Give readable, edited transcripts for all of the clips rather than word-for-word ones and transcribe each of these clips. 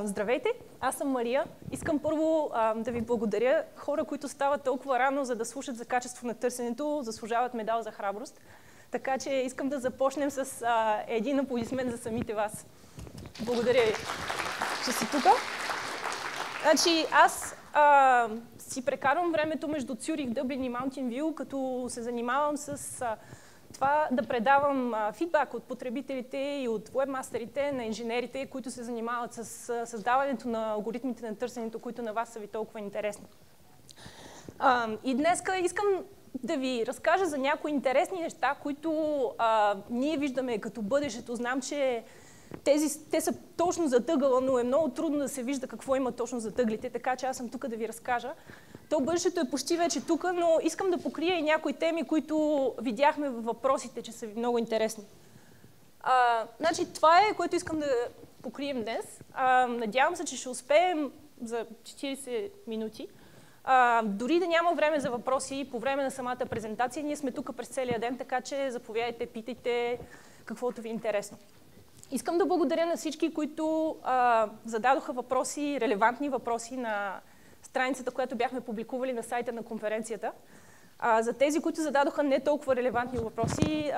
Здравейте, аз съм Мария. Искам първо да ви благодаря. Хора, които стават толкова рано, за да слушат за качество на търсенето, заслужават медал за храброст. Така че искам да започнем с един аплодисмент за самите вас. Благодаря ви, че си тук. Значи, аз си прекарвам времето между Цюрих, Дъблин и Маунтин Вю, като се занимавам с това да предавам фидбак от потребителите и от вебмастерите на инженерите, които се занимават с създаването на алгоритмите на търсенето, които на вас са ви толкова интересни. И днеска искам да ви разкажа за някои интересни неща, които ние виждаме като бъдещето. Знам, че те са точно зад ъгъла, но е много трудно да се вижда какво има точно зад ъглите, така че аз съм тук да ви разкажа. То бъдещето е почти вече тук, но искам да покрия и някои теми, които видяхме във въпросите, че са ви много интересни. Значи, това е, което искам да покрием днес. Надявам се, че ще успеем за 40 минути. Дори да няма време за въпроси по време на самата презентация, ние сме тук през целия ден, така че заповядайте, питайте каквото ви е интересно. Искам да благодаря на всички, които зададоха въпроси, релевантни въпроси на страницата, която бяхме публикували на сайта на конференцията. За тези, които зададоха не толкова релевантни въпроси,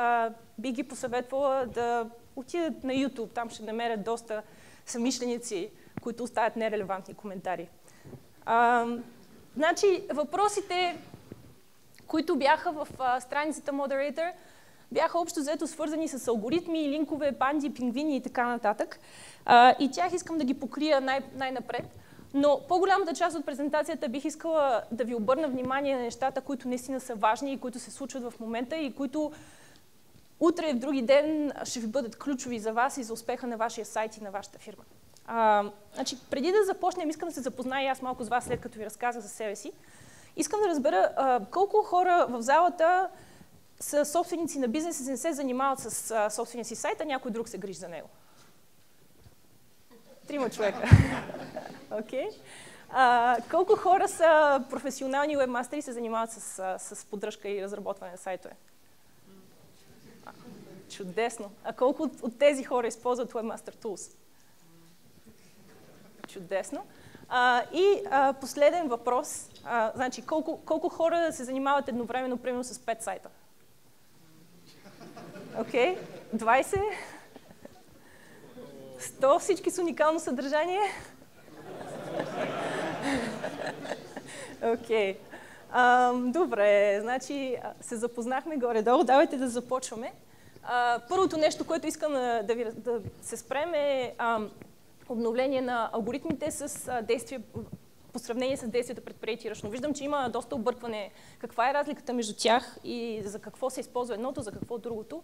би ги посъветвала да отидат на YouTube. Там ще намерят доста съмишленици, които оставят нерелевантни коментари. Значи, въпросите, които бяха в страницата Moderator, бяха общо взето свързани с алгоритми, линкове, панди, пингвини и така нататък. И тях искам да ги покрия най-напред. Но по-голямата част от презентацията бих искала да ви обърна внимание на нещата, които наистина са важни и които се случват в момента и които утре и в други ден ще ви бъдат ключови за вас и за успеха на вашия сайт и на вашата фирма. Значи, преди да започнем, искам да се запозная и аз малко с вас, след като ви разказах за себе си. Искам да разбера колко хора в залата са собственици на бизнес и не се занимават с собствения си сайт, а някой друг се грижи за него. 3 човека. Okay. Колко хора са професионални вебмастери и се занимават с поддръжка и разработване на сайтове? Чудесно. А колко от тези хора използват Webmaster Tools? Чудесно. И последен въпрос. Значи, колко хора се занимават едновременно, примерно с 5 сайта? Окей. 20? 100? Всички с уникално съдържание? Окей. Добре, значи се запознахме горе-долу. Давайте да започваме. Първото нещо, което искам да се спрем е обновление на алгоритмите с действия по сравнение с действията предприети ръчно. Виждам, че има доста объркване. Каква е разликата между тях и за какво се използва едното, за какво другото.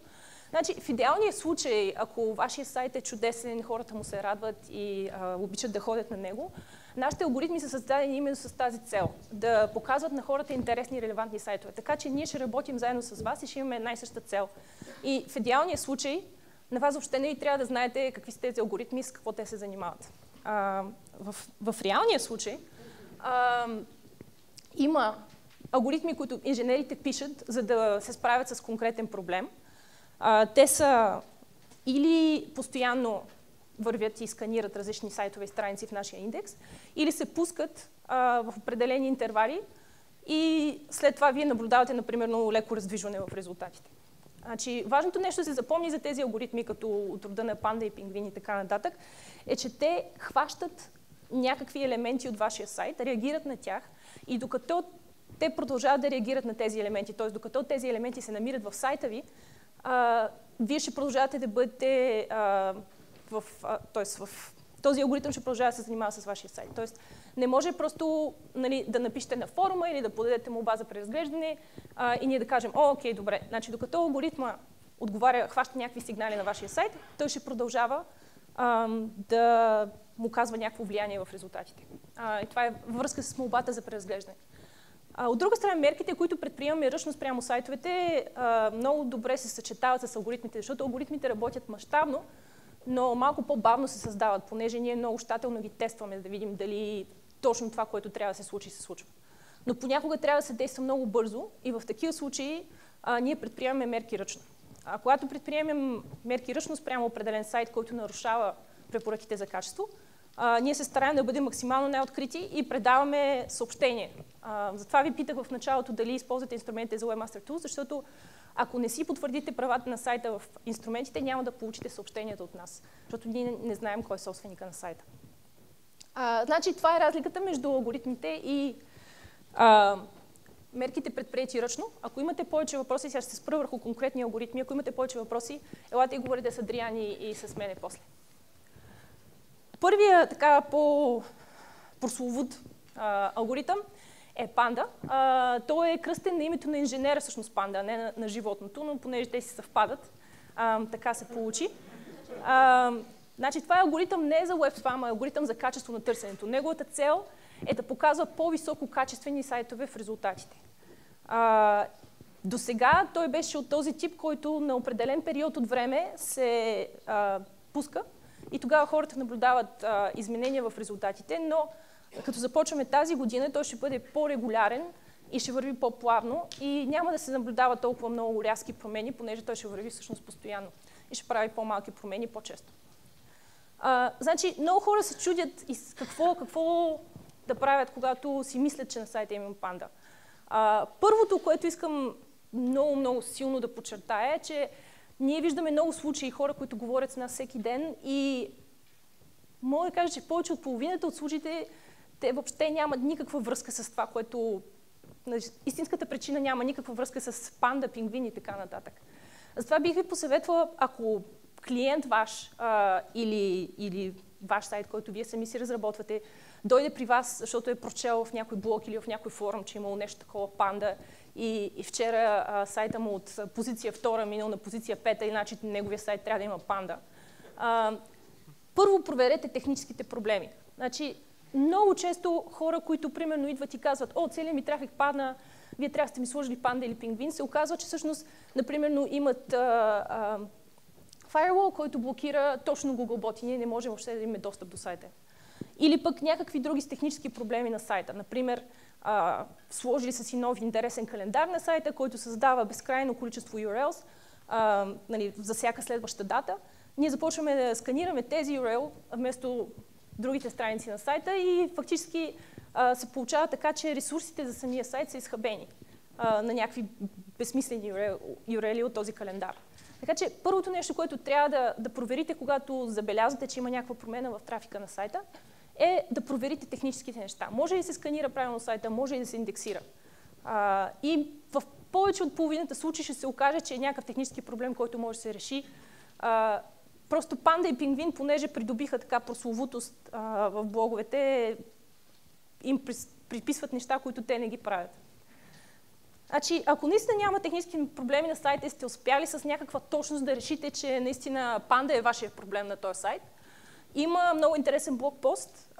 Значи, в идеалния случай, ако вашия сайт е чудесен, хората му се радват и обичат да ходят на него, нашите алгоритми са създадени именно с тази цел. Да показват на хората интересни и релевантни сайтове. Така че ние ще работим заедно с вас и ще имаме една и съща цел. И в идеалния случай, на вас въобще не ви трябва да знаете какви са тези алгоритми и с какво те се занимават. В реалния случай има алгоритми, които инженерите пишат, за да се справят с конкретен проблем. Те са или постоянно вървят и сканират различни сайтове и страници в нашия индекс, или се пускат в определени интервали и след това вие наблюдавате, например, леко раздвижване в резултатите. Значи, важното нещо да се запомни за тези алгоритми, като от рода на панда и пингвини и така нататък, е, че те хващат някакви елементи от вашия сайт, реагират на тях и докато те продължават да реагират на тези елементи, т.е. докато тези елементи се намират в сайта ви, вие ще продължавате да бъдете този алгоритъм ще продължава да се занимава с вашия сайт. Тоест, не може просто да напишете на форума или да подадете молба за преразглеждане и ние да кажем, окей, добре. Значи, докато алгоритма хваща някакви сигнали на вашия сайт, той ще продължава да му казва някакво влияние в резултатите. И това е във връзка с молбата за преразглеждане. От друга страна, мерките, които предприемаме ръчно спрямо сайтовете, много добре се съчетават с алгоритмите, защото алгоритмите работят мащабно, но малко по-бавно се създават, понеже ние много щателно ги тестваме, да видим дали точно това, което трябва да се случи, се случва. Но понякога трябва да се действа много бързо и в такива случаи ние предприемаме мерки ръчно. Когато предприемем мерки ръчно спрямо определен сайт, който нарушава препоръките за качество, ние се стараем да бъдем максимално най-открити и предаваме съобщение. Затова ви питах в началото дали използвате инструментите за Webmaster Tools, защото ако не си потвърдите правата на сайта в инструментите, няма да получите съобщенията от нас, защото ние не знаем кой е собственика на сайта. Значи това е разликата между алгоритмите и мерките предприети ръчно. Ако имате повече въпроси, сега ще се спра върху конкретни алгоритми, ако имате повече въпроси, елате и говорите с Адриан и с мене после. Първия така по-прословут алгоритъм е Panda. Той е кръстен на името на инженера, всъщност Panda, а не на животното, но понеже те си съвпадат, така се получи. Значи това е алгоритъм не за WebSpam, а алгоритъм за качество на търсенето. Неговата цел е да показва по-високо качествени сайтове в резултатите. До сега той беше от този тип, който на определен период от време се пуска и тогава хората наблюдават изменения в резултатите, но като започваме тази година, той ще бъде по-регулярен и ще върви по-плавно и няма да се наблюдава толкова много рязки промени, понеже той ще върви всъщност постоянно и ще прави по-малки промени по-често. Значи, много хора се чудят и какво да правят, когато си мислят, че на сайта има Panda. Първото, което искам много силно да подчертая е, че ние виждаме много случаи хора, които говорят с нас всеки ден и мога да кажа, че повече от половината от случаите те въобще нямат никаква връзка с това, което... Истинската причина няма никаква връзка с панда, пингвини и така нататък. Затова бих ви посъветвала, ако клиент ваш или ваш сайт, който вие сами си разработвате, дойде при вас, защото е прочел в някой блог или в някой форум, че е имало нещо такова панда и вчера сайта му от позиция 2 минал на позиция 5, иначе неговия сайт трябва да има панда. Първо проверете техническите проблеми. Значи, много често хора, които примерно идват и казват, целият ми трафик падна, вие трябва да сте ми сложили панда или пингвин, се оказва, че всъщност, например, имат firewall, който блокира точно Googlebot и ние не можем въобще да имаме достъп до сайта. Или пък някакви други с технически проблеми на сайта. Например, сложили са си нов интересен календар на сайта, който създава безкрайно количество URLs за всяка следваща дата. Ние започваме да сканираме тези URL вместо другите страници на сайта и фактически се получава така, че ресурсите за самия сайт са изхабени на някакви безсмислени URL от този календар. Така че първото нещо, което трябва да проверите, когато забелязвате, че има някаква промена в трафика на сайта, е да проверите техническите неща. Може ли да се сканира правилно сайта, може ли да се индексира. И в повече от половината случаи ще се окаже, че е някакъв технически проблем, който може да се реши. Просто панда и пингвин, понеже придобиха така прословутост в блоговете, им приписват неща, които те не ги правят. Значи, ако наистина няма технически проблеми на сайта и сте успяли с някаква точност да решите, че наистина панда е вашия проблем на този сайт, има много интересен блогпост,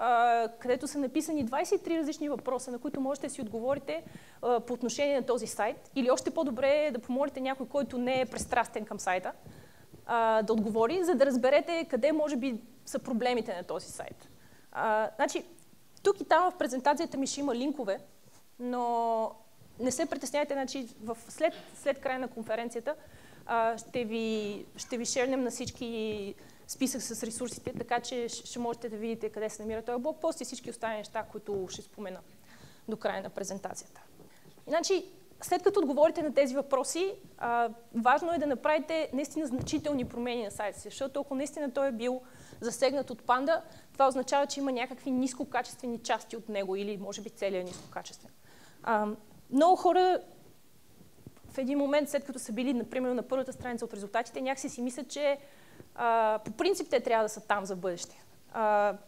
където са написани 23 различни въпроса, на които можете да си отговорите по отношение на този сайт. Или още по-добре е да помолите някой, който не е пристрастен към сайта, да отговори, за да разберете къде може би са проблемите на този сайт. Значи, тук и там в презентацията ми ще има линкове, но не се притесняйте, значи, след края на конференцията ще ви шернем на всички списък с ресурсите, така че ще можете да видите къде се намира този блогпост и всички останали неща, които ще спомена до края на презентацията. Иначе, след като отговорите на тези въпроси, важно е да направите наистина значителни промени на сайта си, защото ако наистина той е бил засегнат от панда, това означава, че има някакви нискокачествени части от него или може би целият нискокачествен. Много хора в един момент, след като са били, например, на първата страница от резултатите, някакси си мислят, че по принцип те трябва да са там за бъдеще.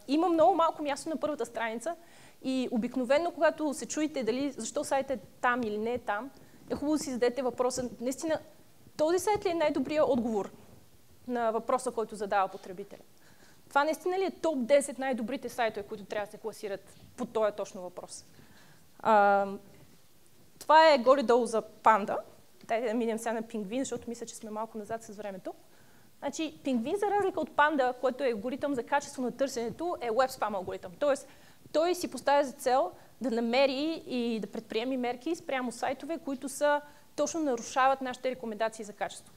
Има много малко място на първата страница и обикновено, когато се чуете защо сайтът е там или не е там, е хубаво да си зададете въпроса, наистина, този сайт ли е най-добрият отговор на въпроса, който задава потребителя? Това наистина ли е топ 10 най-добрите сайтове, които трябва да се класират по този точно въпрос? Това е горе-долу за панда. Дайте да минем сега на пингвин, защото мисля, че сме малко назад с времето. Значи, пингвин, за разлика от панда, който е алгоритъм за качество на търсенето, е WebSpam алгоритъм. Тоест, той си поставя за цел да намери и да предприеми мерки спрямо сайтове, които точно нарушават нашите рекомендации за качество.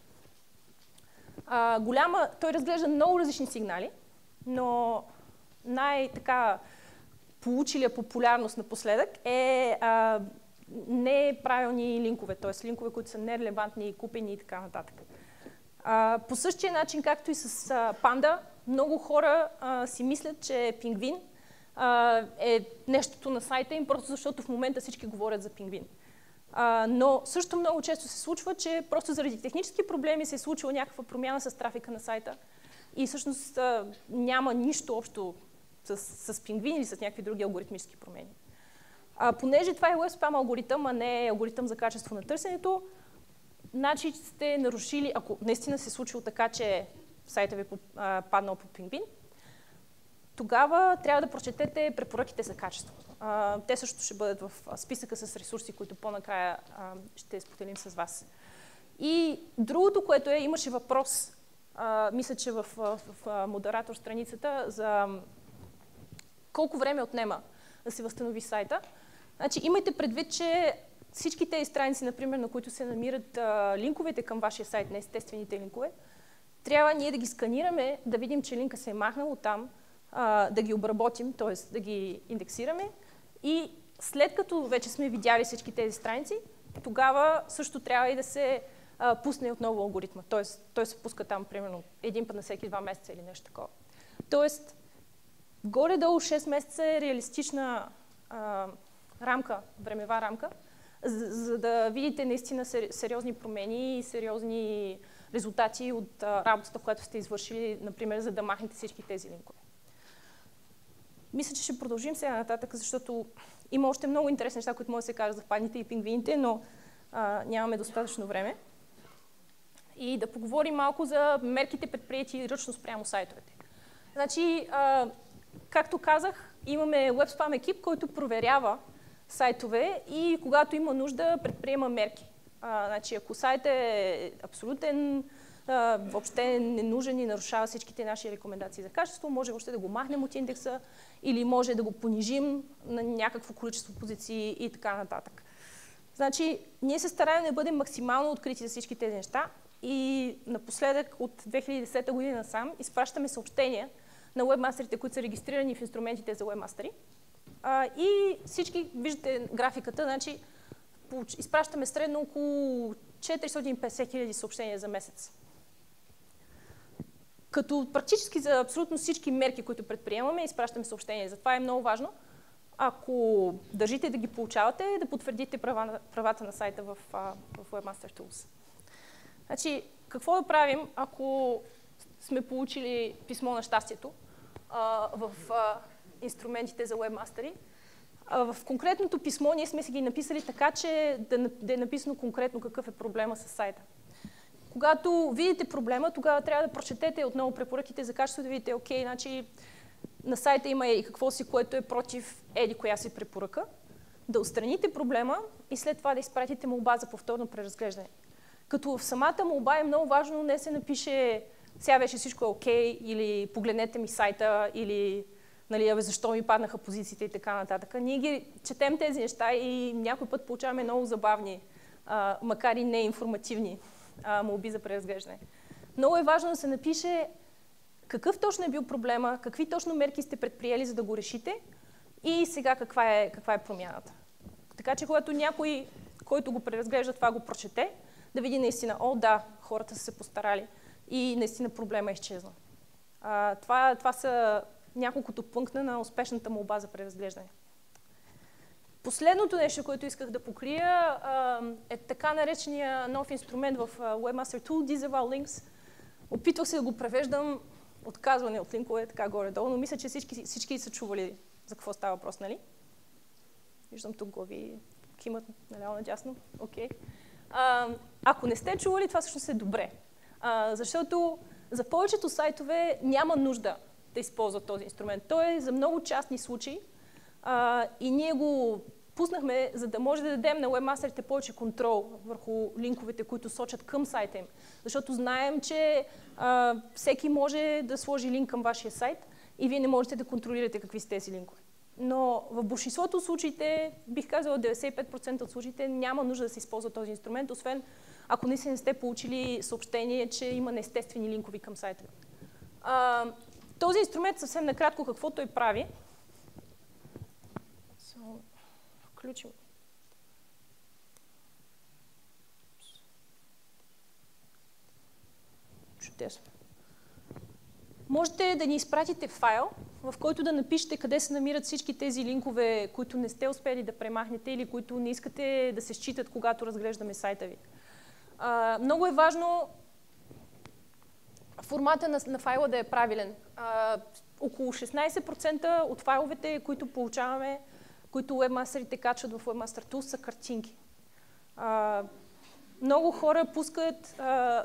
Той разглежда много различни сигнали, но най-така получилия популярност напоследък е неправилни линкове, т.е. линкове, които са нерелевантни, купени и така нататък. По същия начин, както и с Panda, много хора си мислят, че пингвин е нещото на сайта им, просто защото в момента всички говорят за пингвин. Но също много често се случва, че просто заради технически проблеми се е случила някаква промяна с трафика на сайта и всъщност няма нищо общо с пингвин или с някакви други алгоритмически промени. Понеже това е web spam алгоритъм, а не алгоритъм за качество на търсенето, значи сте нарушили, ако наистина се е случило така, че сайта ви паднал по пингвин, тогава трябва да прочетете препоръките за качество. Те също ще бъдат в списъка с ресурси, които по-накрая ще споделим с вас. И другото, което е, имаше въпрос, мисля, че в модератор страницата, за колко време отнема да се възстанови сайта. Значи, имайте предвид, че всички тези страници, например, на които се намират линковете към вашия сайт, не естествените линкове, трябва ние да ги сканираме, да видим, че линка се е махнал оттам, да ги обработим, т.е. да ги индексираме и след като вече сме видяли всички тези страници, тогава също трябва и да се пусне отново алгоритма. Т.е. той се пуска там примерно един път на всеки 2 месеца или нещо такова. Тоест, горе-долу 6 месеца е реалистична времева рамка, за да видите наистина сериозни промени и сериозни резултати от работата, която сте извършили, например, за да махнете всички тези линкове. Мисля, че ще продължим сега нататък, защото има още много интересни неща, които може да се кажат за пандите и пингвините, но нямаме достатъчно време. И да поговорим малко за мерките предприети ръчно спрямо сайтовете. Значи, както казах, имаме web spam екип, който проверява сайтове и когато има нужда, предприема мерки. Значи, ако сайтът е абсолютен, въобще не нужен и нарушава всичките наши рекомендации за качество, може въобще да го махнем от индекса или може да го понижим на някакво количество позиции и така нататък. Значи, ние се стараем да бъдем максимално открити за всички тези неща и напоследък от 2010 година насам изпращаме съобщения на webмастерите, които са регистрирани в инструментите за webмастери. И всички, виждате графиката, значи изпращаме средно около 450 000 съобщения за месец. Като практически за абсолютно всички мерки, които предприемаме, изпращаме съобщения. Затова е много важно, ако държите да ги получавате, да потвърдите правата на сайта в Webmaster Tools. Значи, какво да правим, ако сме получили писмо на щастието в инструментите за webмастери? В конкретното писмо ние сме си ги написали така, че да е написано конкретно какъв е проблема с сайта. Когато видите проблема, тогава трябва да прочетете отново препоръките за качество, да видите, окей, значи на сайта има и какво си, което е против еди коя си препоръка, да отстраните проблема и след това да изпратите молба за повторно преразглеждане. Като в самата молба е много важно не се напише сега вече всичко е окей, или погледнете ми сайта, или нали, защо ми паднаха позициите и така нататък. Ние ги четем тези неща и някой път получаваме много забавни, макар и неинформативни молби за преразглеждане. Много е важно да се напише какъв точно е бил проблема, какви точно мерки сте предприели, за да го решите и сега каква е промяната. Така че когато някой, който го преразглежда, това го прочете, да види наистина, о да, хората са се постарали и наистина проблема е изчезнал. Това са няколкото пункта на успешната молба за преразглеждане. Последното нещо, което исках да покрия, е така наречения нов инструмент в Webmaster Tool, Disavow Links. Опитвах се да го превеждам отказване от линкове, така горе-долу, но мисля, че всички са чували за какво става въпрос, нали? Виждам тук глави, кимат наляво-надясно. Окей. Ако не сте чували, това всъщност е добре. Защото за повечето сайтове няма нужда да използват този инструмент. Той е за много частни случаи и ние го пуснахме, за да може да дадем на webмастерите повече контрол върху линковете, които сочат към сайта им. Защото знаем, че всеки може да сложи линк към вашия сайт и вие не можете да контролирате какви са тези линкове. Но в большинството от случаите, бих казала 95% от случаите, няма нужда да се използва този инструмент, освен ако не сте получили съобщение, че има неестествени линкови към сайта. Този инструмент съвсем накратко какво той прави. Включим. Чудесно. Можете да ни изпратите файл, в който да напишете къде се намират всички тези линкове, които не сте успели да премахнете или които не искате да се считат, когато разглеждаме сайта ви. Много е важно формата на файла да е правилен. Около 16% от файловете, които получаваме, които webmasterите качват в Webmaster Tools, са картинки. Много хора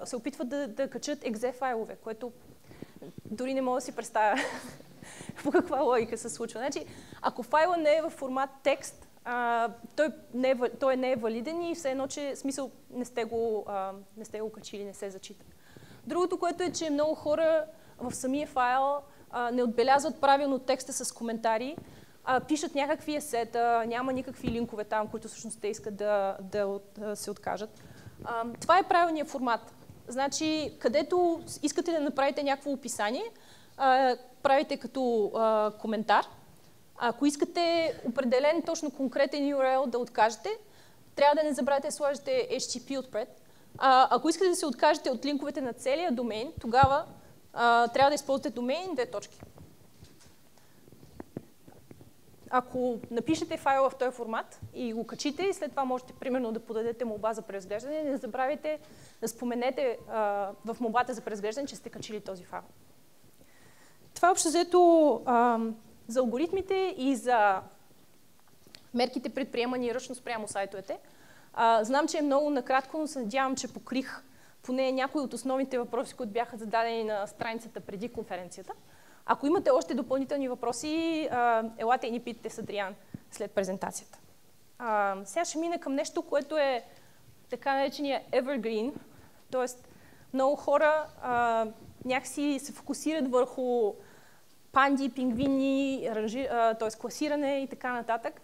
се опитват да качат exe файлове, което дори не мога да си представя по каква логика се случва. Значи, ако файла не е в формат текст, той не е валиден и все едно, че смисъл не сте го качили, не се зачита. Другото, което е, че много хора в самия файл не отбелязват правилно текста с коментари, пишат някакви есета, няма никакви линкове там, които всъщност те искат да се откажат. Това е правилният формат. Значи, където искате да направите някакво описание, правите като коментар. Ако искате определен, точно конкретен URL да откажете, трябва да не забравяйте да сложите HTTP отпред. Ако искате да се откажете от линковете на целия домейн, тогава трябва да използвате домейн 2 точки. Ако напишете файла в този формат и го качите, и след това можете примерно да подадете молба за преразглеждане, не забравяйте да споменете в молбата за преразглеждане, че сте качили този файл. Това е общо взето за алгоритмите и за мерките предприемани ръчно спрямо сайтовете. Знам, че е много накратко, но се надявам, че покрих поне някои от основните въпроси, които бяха зададени на страницата преди конференцията. Ако имате още допълнителни въпроси, елате и ни питайте с Адриан след презентацията. Сега ще мина към нещо, което е така наречения evergreen, т.е. много хора някакси се фокусират върху панди, пингвини, т.е. класиране и така нататък,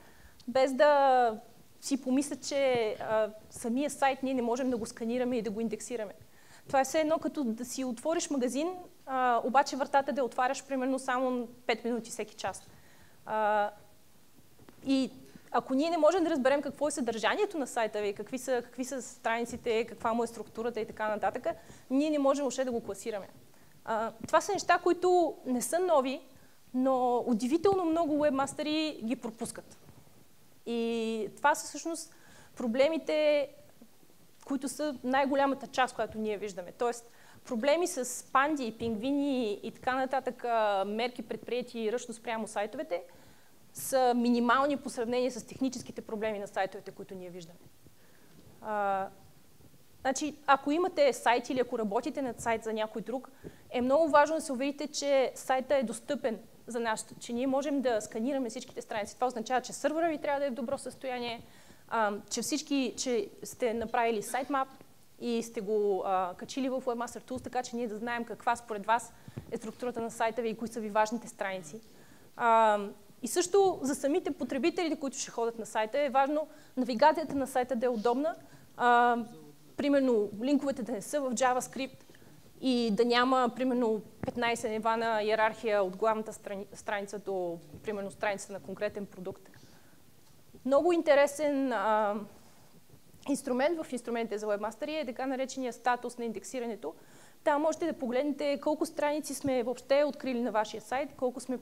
без да си помислят, че самия сайт ние не можем да го сканираме и да го индексираме. Това е все едно като да си отвориш магазин, обаче вратата да отваряш примерно само 5 минути всеки час. И ако ние не можем да разберем какво е съдържанието на сайта ви, какви са страниците, каква му е структурата и така нататък, ние не можем въобще да го класираме. Това са неща, които не са нови, но удивително много уебмастери ги пропускат. И това са всъщност проблемите, които са най-голямата част, която ние виждаме. Тоест, проблеми с панди, пингвини и така нататък мерки предприяти ръчно спрямо сайтовете са минимални по сравнение с техническите проблеми на сайтовете, които ние виждаме. Значи, ако имате сайт или ако работите над сайт за някой друг, е много важно да се уверите, че сайта е достъпен за нас, че ние можем да сканираме всичките страници. Това означава, че сървъра ви трябва да е в добро състояние, че сте направили sitemap и сте го качили в Webmaster Tools, така че ние да знаем каква според вас е структурата на сайта ви и кои са ви важните страници. И също за самите потребители, които ще ходят на сайта, е важно навигацията на сайта да е удобна. Примерно, линковете да не са в JavaScript и да няма, примерно, 15 нива на иерархия от главната страница до, примерно, страницата на конкретен продукт. Много интересен инструмент в инструментите за Webmaster е така наречения статус на индексирането. Там можете да погледнете колко страници сме въобще открили на вашия сайт, колко сме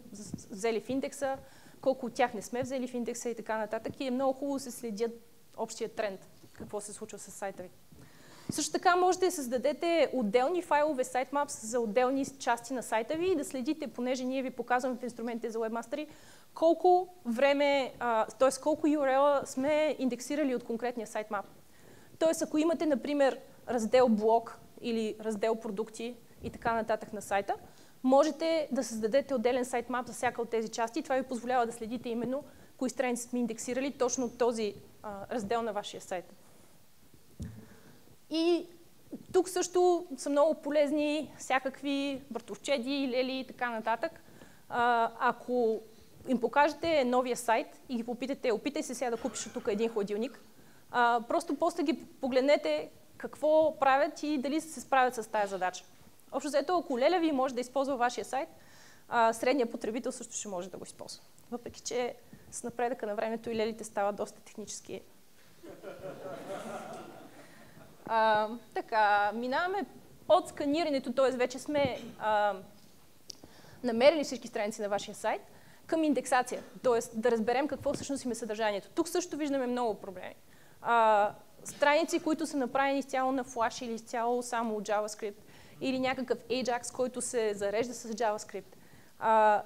взели в индекса, колко от тях не сме взели в индекса и така нататък. И е много хубаво да се следят общия тренд, какво се случва с сайта ви. Също така можете да създадете отделни файлове sitemaps за отделни части на сайта ви и да следите, понеже ние ви показваме в инструментите за Webmaster, колко време, т.е. колко URL сме индексирали от конкретния sitemap. Т.е. ако имате, например, раздел блог или раздел продукти и така нататък на сайта, можете да създадете отделен sitemap за всяка от тези части и това ви позволява да следите именно кои страници сме индексирали точно от този раздел на вашия сайт. И тук също са много полезни всякакви въртовчеди, лели и така нататък. Ако им покажете новия сайт и ги попитате, опитай се сега да купиш от тук един хладилник, просто после ги погледнете какво правят и дали се справят с тази задача. Общо взето, ако леля ви може да използва вашия сайт, средният потребител също ще може да го използва. Въпреки че с напредъка на времето и лелите стават доста технически. Така, минаваме от сканирането, т.е. вече сме намерили всички страници на вашия сайт, към индексация, т.е. да разберем какво всъщност има съдържанието. Тук също виждаме много проблеми. Страници, които са направени изцяло на Flash или изцяло само от JavaScript, или някакъв Ajax, който се зарежда с JavaScript.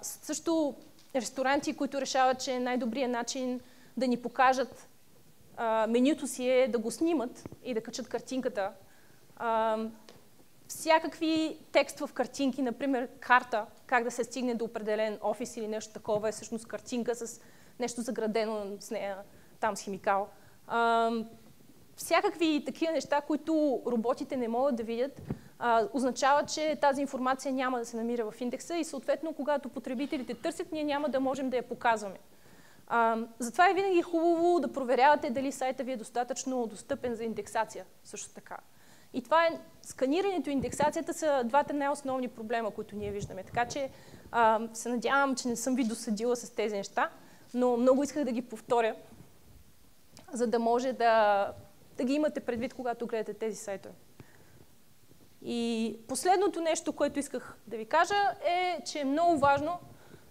Също ресторанти, които решават, че най-добрият начин да ни покажат менюто си е да го снимат и да качат картинката. Всякакви текст в картинки, например карта, как да се стигне до определен офис или нещо такова, е всъщност картинка с нещо заградено с нея, там с химикал. Всякакви такива неща, които роботите не могат да видят, означава, че тази информация няма да се намира в индекса и съответно, когато потребителите търсят, ние няма да можем да я показваме. Затова е винаги хубаво да проверявате дали сайта ви е достатъчно достъпен за индексация, също така. И това е, сканирането и индексацията са двата най-основни проблема, които ние виждаме. Така че се надявам, че не съм ви досъдила с тези неща, но много исках да ги повторя, за да може да ги имате предвид, когато гледате тези сайтове. И последното нещо, което исках да ви кажа е, че е много важно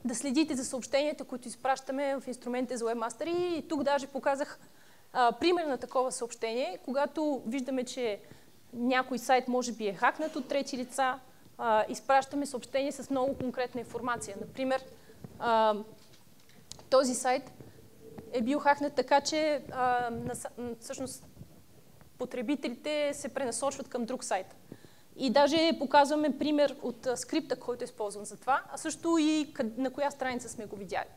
да следите за съобщенията, които изпращаме в инструментите за Webmaster. И тук даже показах пример на такова съобщение, когато виждаме, че някой сайт може би е хакнат от трети лица, изпращаме съобщение с много конкретна информация. Например, този сайт е бил хакнат така, че всъщност потребителите се пренасочват към друг сайт. И даже показваме пример от скрипта, който е използван за това, а също и на коя страница сме го видяли.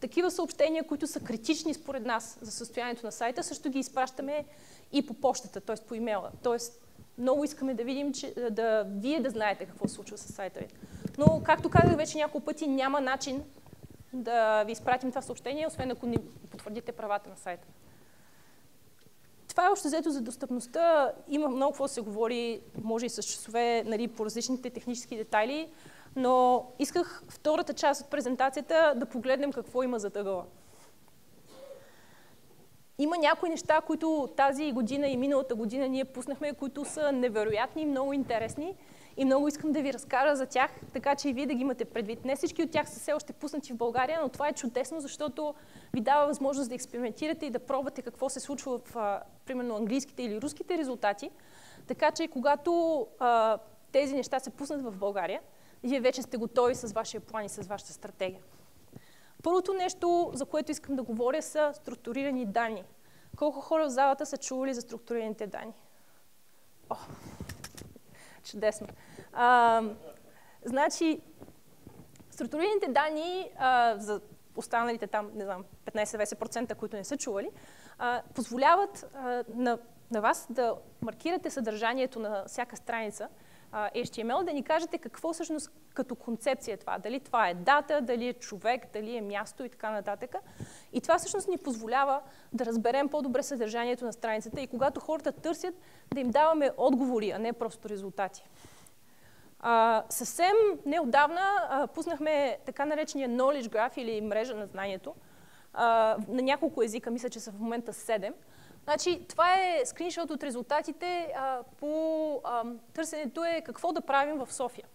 Такива съобщения, които са критични според нас за състоянието на сайта, също ги изпращаме и по почтата, т.е. по имейла. Тоест, много искаме да видим, че вие да знаете какво се случва с сайта ви. Но, както казах вече няколко пъти, няма начин да ви изпратим това съобщение, освен ако не потвърдите правата на сайта. Това е общо взето за достъпността. Има много какво да се говори, може и с часове, нали, по различните технически детайли, но исках втората част от презентацията да погледнем какво има зад ъгъла. Има някои неща, които тази година и миналата година ние пуснахме, които са невероятни, много интересни и много искам да ви разкажа за тях, така че и вие да ги имате предвид. Не всички от тях са все още пуснати в България, но това е чудесно, защото ви дава възможност да експериментирате и да пробвате какво се случва в, примерно, английските или руските резултати. Така че, когато тези неща се пуснат в България, вие вече сте готови с вашия план и с вашата стратегия. Първото нещо, за което искам да говоря, са структурирани данни. Колко хора в залата са чували за структурираните данни? О, чудесно. Значи, структурираните данни, за останалите там, не знам, 15-20%, които не са чували, позволяват на вас да маркирате съдържанието на всяка страница HTML, да ни кажете какво всъщност като концепция е това. Дали това е дата, дали е човек, дали е място и така нататък. И това всъщност ни позволява да разберем по-добре съдържанието на страницата и когато хората търсят, да им даваме отговори, а не просто резултати. Съвсем неотдавна пуснахме така наречения Knowledge Graph или мрежа на знанието на няколко езика, мисля, че са в момента 7. Значи, това е скриншот от резултатите по търсенето е какво да правим в София.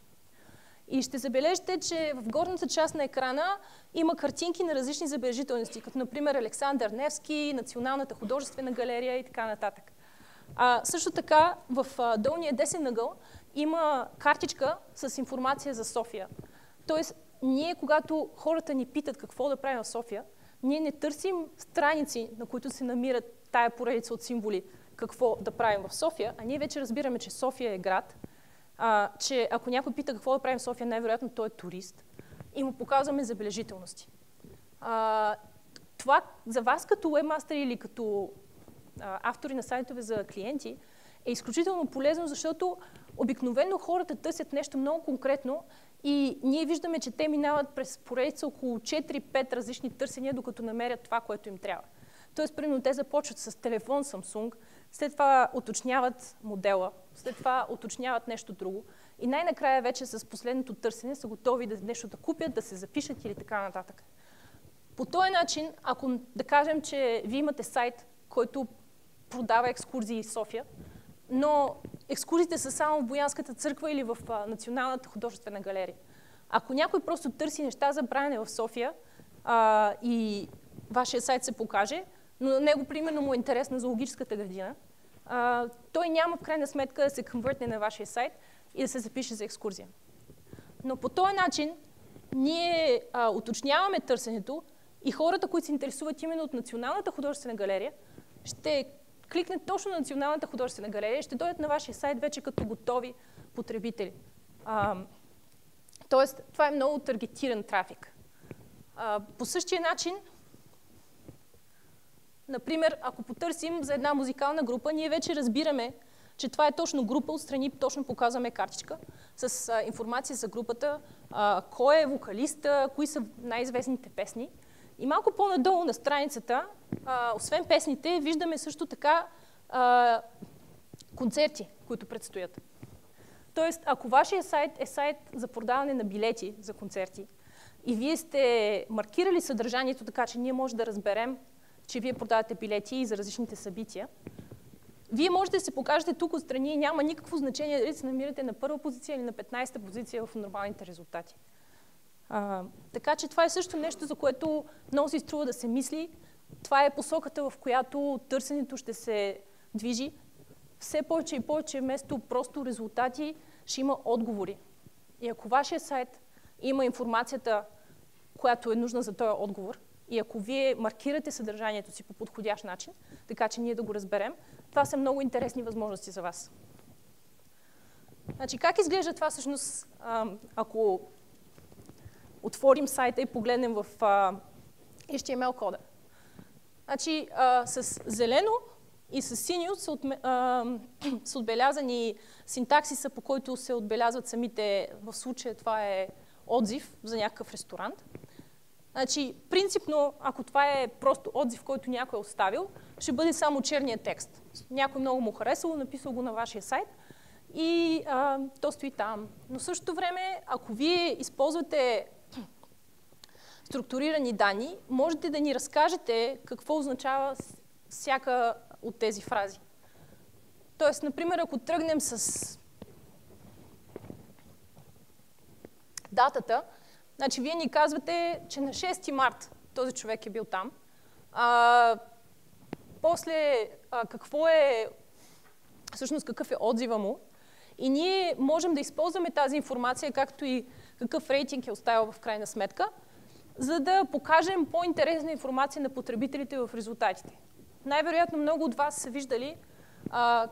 И ще забележите, че в горната част на екрана има картинки на различни забележителности, като например Александър Невски, Националната художествена галерия и така нататък. Също така в долния десен ъгъл има картичка с информация за София. Тоест, ние, когато хората ни питат какво да правим в София, ние не търсим страници, на които се намират тая поредица от символи, какво да правим в София, а ние вече разбираме, че София е град, че ако някой пита какво да правим в София, най-вероятно той е турист и му показваме забележителности. Това за вас като webmaster или като автори на сайтове за клиенти е изключително полезно, защото обикновено хората търсят нещо много конкретно и ние виждаме, че те минават през поредица около 4-5 различни търсения, докато намерят това, което им трябва. Тоест, примерно, те започват с телефон Samsung, след това уточняват модела, след това уточняват нещо друго и най-накрая вече с последното търсене са готови нещо да купят, да се запишат или така нататък. По този начин, ако да кажем, че вие имате сайт, който продава екскурзии в София, но екскурзиите са само в Боянската църква или в Националната художествена галерия. Ако някой просто търси неща за бранене в София и вашия сайт се покаже, но на него примерно му е интересна зоологическата градина, той няма в крайна сметка да се конвертне на вашия сайт и да се запише за екскурзия. Но по този начин ние уточняваме търсенето и хората, които се интересуват именно от Националната художествена галерия, ще кликнат точно на Националната художествена галерия и ще дойдат на вашия сайт вече като готови потребители. Тоест, това е много таргетиран трафик. По същия начин, например, ако потърсим за една музикална група, ние вече разбираме, че това е точно група, отстрани точно показваме картичка с информация за групата, кой е вокалиста, кои са най-известните песни. И малко по-надолу на страницата, освен песните, виждаме също така концерти, които предстоят. Тоест, ако вашия сайт е сайт за продаване на билети за концерти и вие сте маркирали съдържанието така, че ние може да разберем, че вие продавате билети за различните събития, вие можете да се покажете тук отстрани и няма никакво значение дали се намирате на първа позиция или на 15-та позиция в нормалните резултати. Така че това е също нещо, за което много се изтрува да се мисли. Това е посоката, в която търсенето ще се движи. Все повече и повече вместо просто резултати ще има отговори. И ако вашия сайт има информацията, която е нужна за този отговор, и ако вие маркирате съдържанието си по подходящ начин, така че ние да го разберем, това са много интересни възможности за вас. Значи, как изглежда това всъщност, ако отворим сайта и погледнем в HTML кода? Значи, с зелено и с синьо са отбелязани синтаксиса, по който се отбелязват самите, в случая това е отзив за някакъв ресторант. Значи, принципно, ако това е просто отзив, който някой е оставил, ще бъде само черният текст. Някой много му харесало, написал го на вашия сайт и то стои там. Но в същото време, ако вие използвате структурирани данни, можете да ни разкажете какво означава всяка от тези фрази. Тоест, например, ако тръгнем с датата, значи вие ни казвате, че на 6 март този човек е бил там. После всъщност какъв е отзива му. И ние можем да използваме тази информация, както и какъв рейтинг е оставил в крайна сметка, за да покажем по-интересна информация на потребителите в резултатите. Най-вероятно много от вас са виждали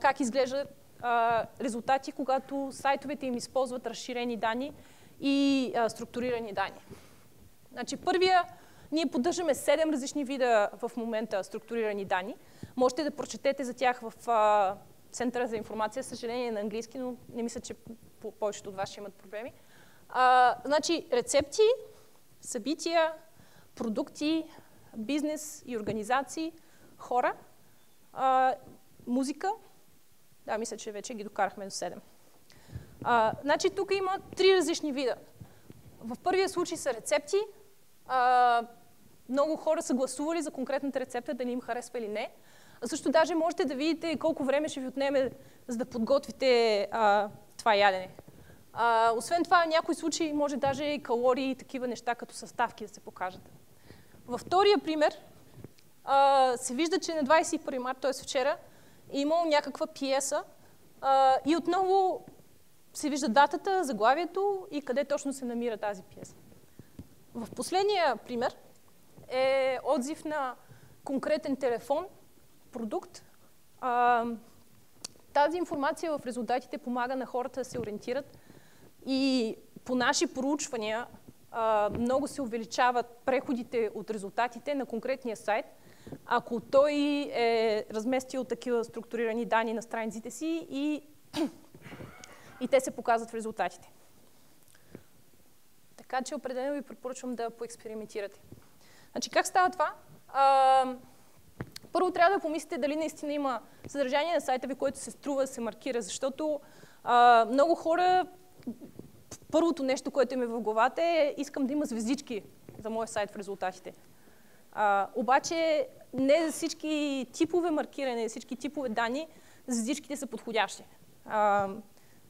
как изглеждат резултати, когато сайтовете им използват разширени данни и структурирани данни. Значи, ние поддържаме 7 различни вида в момента структурирани данни. Можете да прочетете за тях в Центъра за информация, съжаление на английски, но не мисля, че повечето от вас ще имат проблеми. Значи, рецепти, събития, продукти, бизнес и организации, хора, музика. Да, мисля, че вече ги докарахме до 7. Значи, тук има 3 различни вида. В първия случай са рецепти. Много хора са гласували за конкретната рецепта, дали им харесва или не. Също даже можете да видите колко време ще ви отнеме, за да подготвите това ядене. Освен това, в някои случаи може даже и калории и такива неща като съставки да се покажат. Във втория пример се вижда, че на 21 март, т.е. вчера, е имало някаква пиеса и отново се вижда датата, заглавието и къде точно се намира тази пиеса. В последния пример е отзив на конкретен телефон, продукт. Тази информация в резултатите помага на хората да се ориентират и по наши проучвания много се увеличават преходите от резултатите на конкретния сайт, ако той е разместил такива структурирани данни на страниците си и те се показват в резултатите. Така че определено ви препоръчвам да поекспериментирате. Значи, как става това? Първо трябва да помислите дали наистина има съдържание на сайта ви, което се струва да се маркира, защото много хора първото нещо, което ми е в главата е, искам да има звездички за моя сайт в резултатите. Обаче не за всички типове маркиране, за всички типове данни, звездичките са подходящи.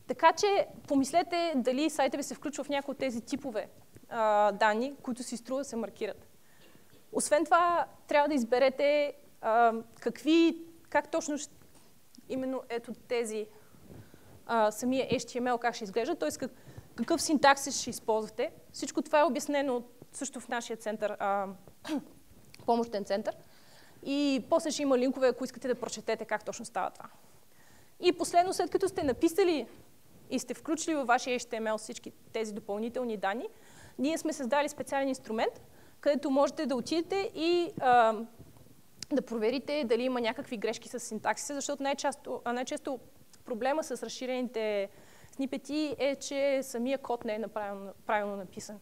Така че помислете дали сайта ви се включва в някои от тези типове данни, които си струва да се маркират. Освен това, трябва да изберете как точно именно ето тези самия HTML как ще изглежда, т.е. какъв синтаксис ще използвате. Всичко това е обяснено също в нашия център, помощен център. И после ще има линкове, ако искате да прочетете как точно става това. И последно, след като сте написали и сте включили във вашия HTML всички тези допълнителни данни, ние сме създали специален инструмент, където можете да отидете и да проверите дали има някакви грешки с синтаксиса, защото най-често проблема с разширените снипети е, че самия код не е правилно написан.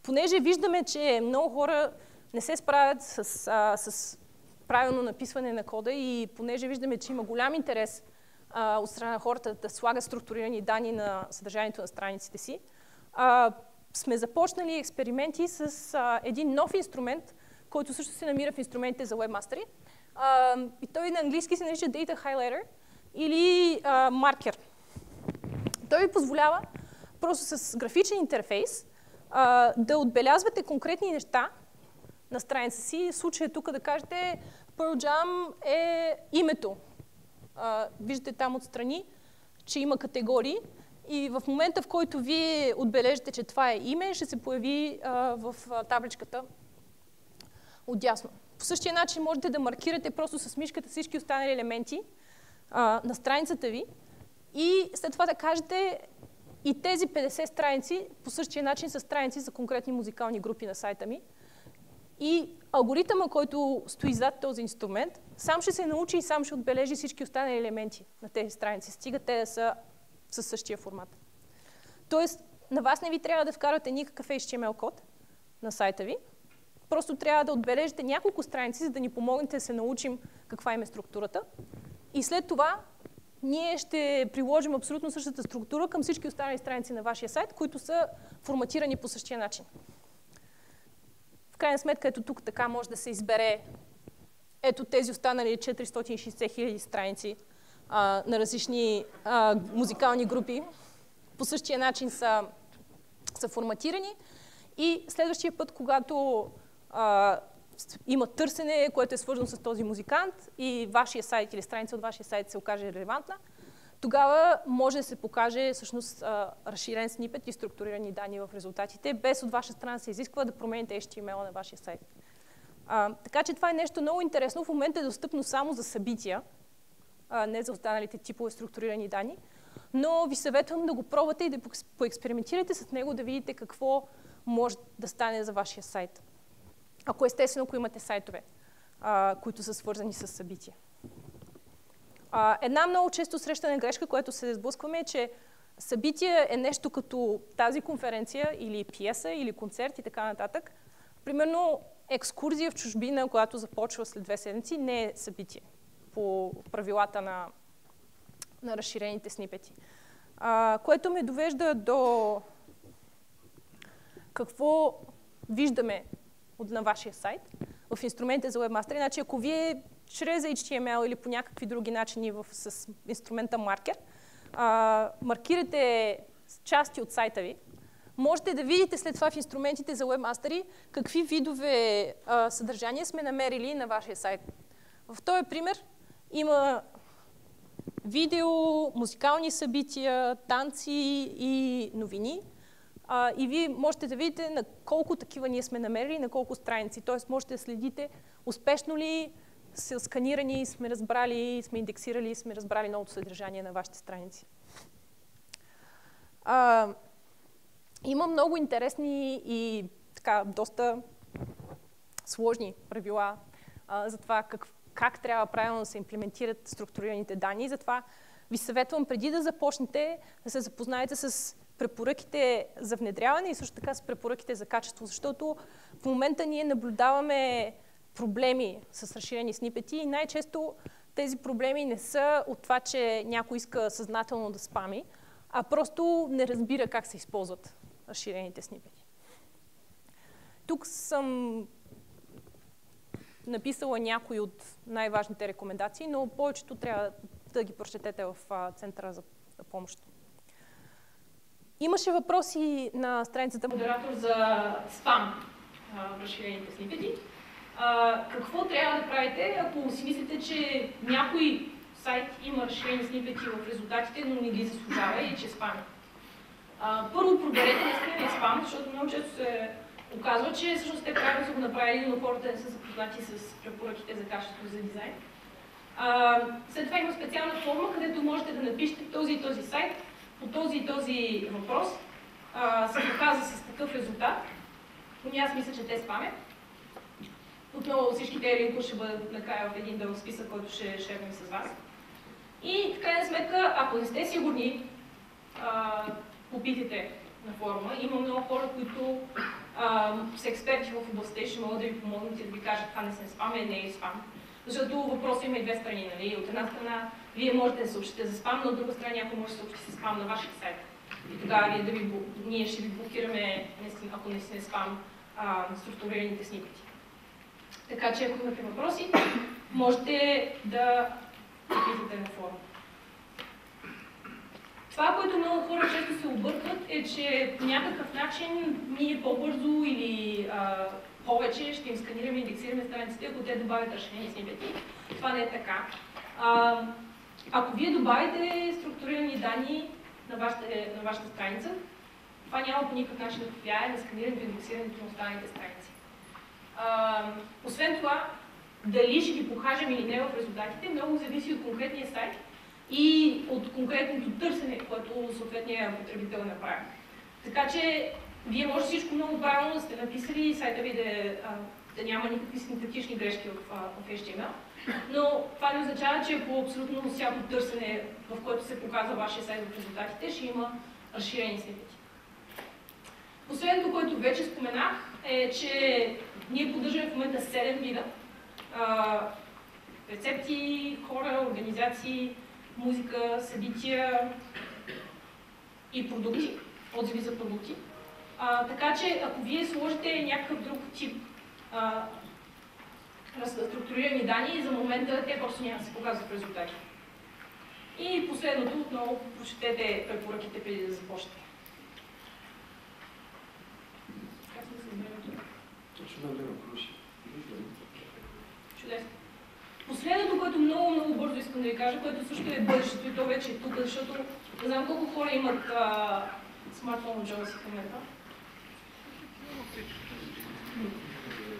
Понеже виждаме, че много хора не се справят с правилно написване на кода и понеже виждаме, че има голям интерес от страна на хората да слагат структурирани данни на съдържанието на страниците си, сме започнали експерименти с един нов инструмент, който също се намира в инструментите за Webmaster. И той на английски се нарича Data Highlighter или маркер. Той ви позволява просто с графичен интерфейс да отбелязвате конкретни неща на страница си. В случая тук да кажете Pearl Jam е името. Виждате там отстрани, че има категории. И в момента, в който вие отбележите, че това е име, ще се появи в табличката отдясно. По същия начин можете да маркирате просто с мишката всички останали елементи на страницата ви и след това да кажете и тези 50 страници по същия начин са страници за конкретни музикални групи на сайта ми. И алгоритъма, който стои зад този инструмент, сам ще се научи и сам ще отбележи всички останали елементи на тези страници, стига те да са със същия формат. Тоест, на вас не ви трябва да вкарвате никакъв HTML код на сайта ви, просто трябва да отбележите няколко страници, за да ни помогнете да се научим каква им е структурата. И след това ние ще приложим абсолютно същата структура към всички останали страници на вашия сайт, които са форматирани по същия начин. В крайна сметка, ето тук така може да се избере ето тези останали 460 000 страници на различни музикални групи. По същия начин са форматирани и следващия път, когато има търсене, което е свързано с този музикант и вашия сайт или страница от вашия сайт се окаже релевантна, тогава може да се покаже всъщност разширен снипет и структурирани данни в резултатите, без от ваша страна се изисква да промените HTML на вашия сайт. Така че това е нещо много интересно. В момента е достъпно само за събития, не за останалите типове структурирани данни, но ви съветвам да го пробвате и да поекспериментирате с него, да видите какво може да стане за вашия сайт. Ако имате сайтове, които са свързани с събития. Една много често срещана грешка, която се сблъскваме е, че събитие е нещо като тази конференция или пиеса или концерт и така нататък. Примерно екскурзия в чужбина, която започва след 2 седмици, не е събитие по правилата на разширените снипети. Което ме довежда до какво виждаме на вашия сайт в инструментите за Webmaster. Значи, ако вие чрез HTML или по някакви други начини с инструмента маркер маркирате части от сайта ви, можете да видите след това в инструментите за Webmaster какви видове съдържания сме намерили на вашия сайт. В този пример има видео, музикални събития, танци и новини. И вие можете да видите на колко такива ние сме намерили, на колко страници. Т.е. можете да следите успешно ли са сканирани, сме разбрали, сме индексирали, сме разбрали новото съдържание на вашите страници. Има много интересни и така доста сложни правила за това как трябва правилно да се имплементират структурираните данни. Затова ви съветвам преди да започнете да се запознаете с препоръките за внедряване и също така с препоръките за качество, защото в момента ние наблюдаваме проблеми с разширени снипети и най-често тези проблеми не са от това, че някой иска съзнателно да спами, а просто не разбира как се използват разширените снипети. Тук съм написала някои от най-важните рекомендации, но повечето трябва да ги прочетете в Центъра за помощ. Имаше въпроси на страницата модератор за спам в разширените снипети. Какво трябва да правите, ако си мислите, че някой сайт има разширени снипети в резултатите, но не ги заслужава и че спами? Първо проверете наистина е спам, защото много често се оказва, че всъщност те правилно са го направили, но хората не са запознати с препоръките за качество за дизайн. След това има специална форма, където можете да напишете този и този сайт по този и този въпрос. Се показва с такъв резултат. Но аз мисля, че те спамят. Отново всички тези линкове ще бъдат накрая в един дълъг списък, който ще шервам с вас. И в крайна сметка, ако не сте сигурни, попитайте на форума. Има много хора, които са експерти в областта и ще могат да ви помогнат и да ви кажат това не се спам, не е спам. Защото въпросът има и две страни. Нали? От една страна, вие можете да съобщите за спам, но от друга страна някой може да съобщи за спам на вашия сайт. И тогава ние ще ви блокираме, ако не си не спам, структурираните снипети. Така че, ако имате въпроси, можете да попитате на форума. Това, което много хора често се объркват, е, че по някакъв начин ние по-бързо или повече ще им сканираме и индексираме страниците, ако те добавят разширени снипети. Това не е така. Ако вие добавите структурирани данни на вашата страница, това няма по никакъв начин да повлияе на сканирането и индексирането на останалите страници. Освен това, дали ще ги покажем или не в резултатите, много зависи от конкретния сайт и от конкретното търсене, което съответният потребител направи. Така че, вие може всичко много правилно да сте написали и сайта ви да няма никакви синтетични грешки в HTML, но това не означава, че по абсолютно всяко търсене, в което се показва вашия сайт в резултатите, ще има разширени снипети. Последното, което вече споменах, е, че ние поддържаме в момента 7 вида рецепти, хора, организации, музика, събития и продукти, отзиви за продукти. Така че, ако вие сложите някакъв друг тип структурирани данни, за момента те просто няма да се показват в резултати. И последното, отново прочетете препоръките преди да започнете. Как сме с времето? Точно на време, проси. Чудесно. Последното, което много бързо искам да ви кажа, което също е бъдещето и то вече е тук, защото не знам колко хора имат смартфон от Джонси в момента.